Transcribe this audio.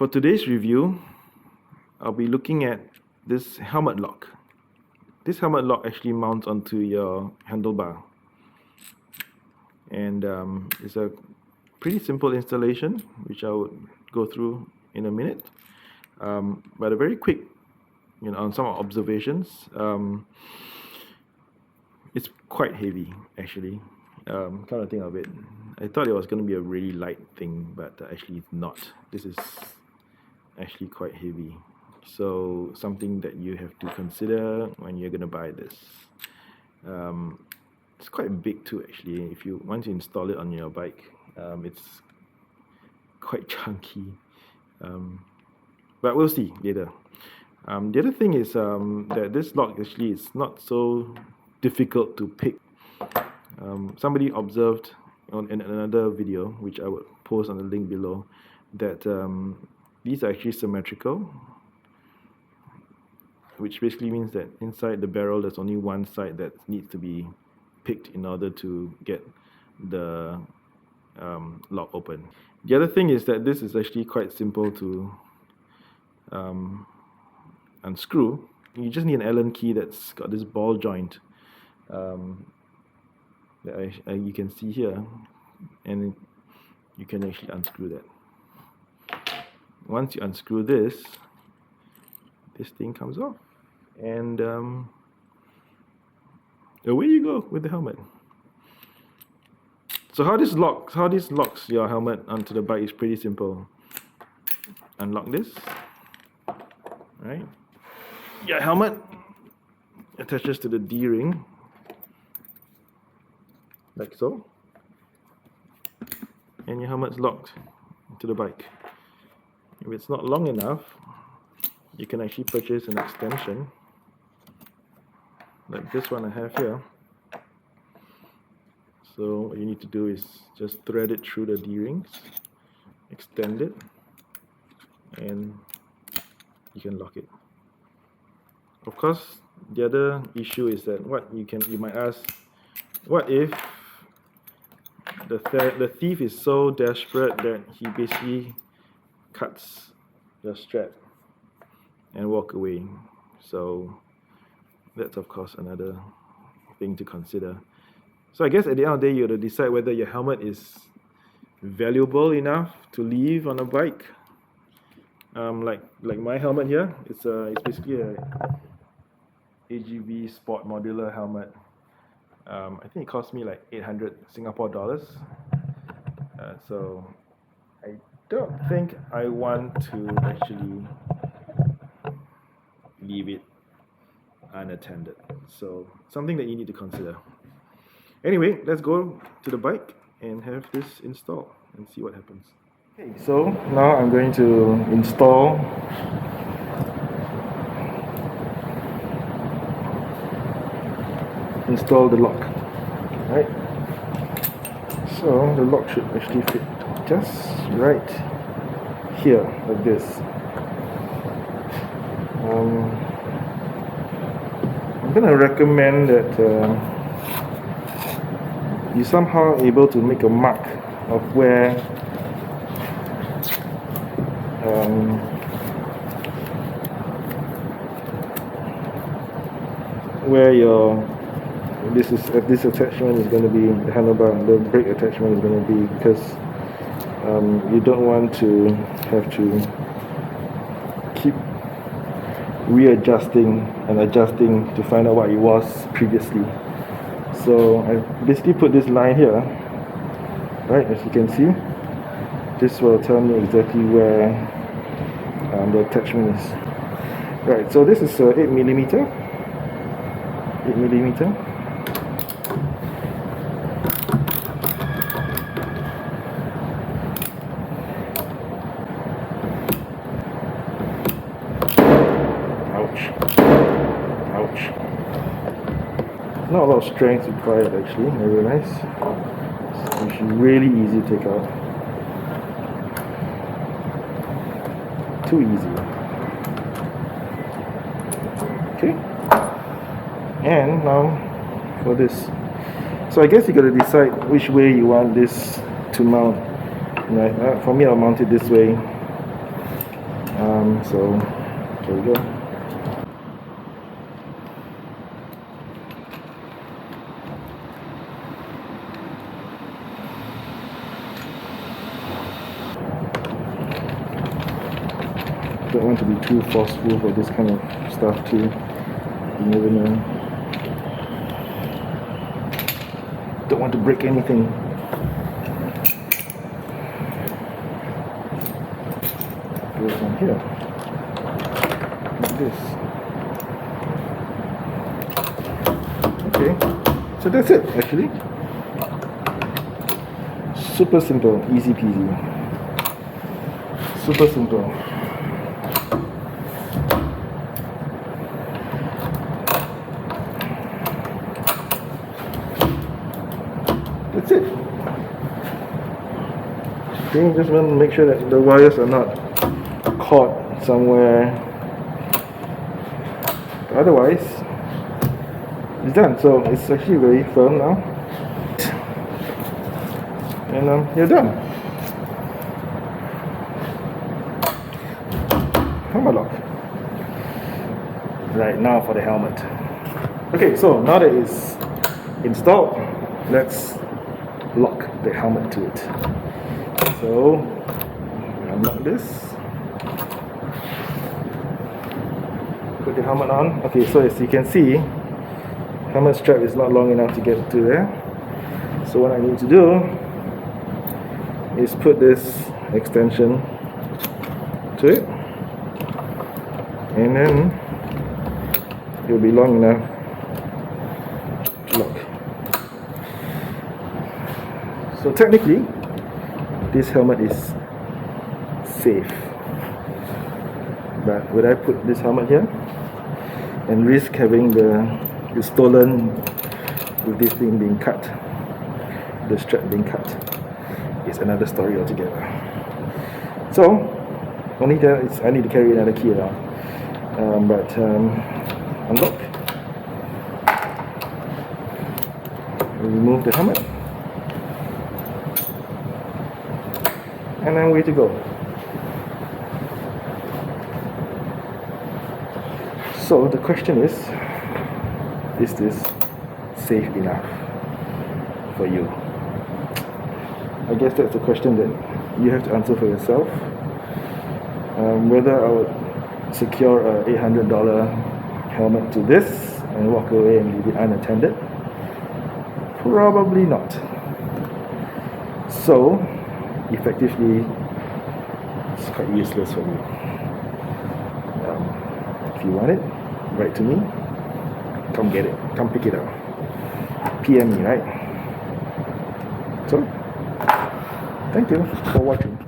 For today's review, I'll be looking at this helmet lock. This helmet lock actually mounts onto your handlebar, and it's a pretty simple installation, which I would go through in a minute. But a very quick, on some observations, it's quite heavy actually. Come to think of it, I thought it was going to be a really light thing, but actually it's not. This is actually quite heavy, so something that you have to consider when you're going to buy this. It's quite big too actually. If you want to install it on your bike, it's quite chunky, but we'll see later. The other thing is that this lock actually is not so difficult to pick. Somebody observed in another video, which I would post on the link below, that these are actually symmetrical, which basically means that inside the barrel there's only one side that needs to be picked in order to get the lock open. The other thing is that this is actually quite simple to unscrew. You just need an Allen key that's got this ball joint that you can see here, and you can actually unscrew that. Once you unscrew this thing comes off, and away you go with the helmet. So how this locks your helmet onto the bike is pretty simple. Unlock this, right? Your helmet attaches to the D-ring, like so, and your helmet's locked to the bike. If it's not long enough, you can actually purchase an extension like this one I have here. So what you need to do is just thread it through the D-rings, extend it, and you can lock it. Of course, the other issue is that you might ask, what if the thief is so desperate that he basically cuts your strap and walk away? So that's of course another thing to consider. So I guess at the end of the day, you have to decide whether your helmet is valuable enough to leave on a bike. Like my helmet here, it's basically a AGV Sport Modular helmet. I think it cost me like 800 Singapore dollars. So I don't think I want to actually leave it unattended. So something that you need to consider. Anyway, let's go to the bike and have this installed and see what happens. Okay, so now I'm going to install the lock. Right. So the lock should actually fit just right here, like this. I'm gonna recommend that you somehow able to make a mark of where this attachment is going to be, the handlebar, the brake attachment is going to be, because you don't want to have to keep readjusting and adjusting to find out what it was previously. So I basically put this line here, right? As you can see, this will tell me exactly where the attachment is. Right, so this is 8mm. Ouch. Not a lot of strength required actually, I realize. So it's really easy to take out. Too easy. Okay. And now for this. So I guess you got to decide which way you want this to mount. Right? For me, I'll mount it this way. So there we go. Don't want to be too forceful for this kind of stuff too. You never know. Don't want to break anything. Goes on here. Like this. Okay. So that's it actually. Super simple, easy peasy. Super simple. That's it. Okay, just want to make sure that the wires are not caught somewhere. Otherwise, it's done. So it's actually very firm now. And you're done. Helmet lock. Right now for the helmet. Okay, so now that it's installed, let's lock the helmet to it. So unlock this, put the helmet on. Okay, so as you can see, helmet strap is not long enough to get to there. So what I need to do is put this extension to it, and then it will be long enough to lock. So technically, this helmet is safe, but would I put this helmet here and risk having the stolen with this thing being cut, the strap being cut? Is another story altogether. So only that is I need to carry another key around. Unlock, remove the helmet, and then way to go. So the question is this safe enough for you? I guess that's a question that you have to answer for yourself. Whether I would secure a $800 helmet to this and walk away and leave it unattended, probably not. So effectively, it's quite useless for me. If you want it, write to me. Come get it. Come pick it up. PM me, right? So, thank you for watching.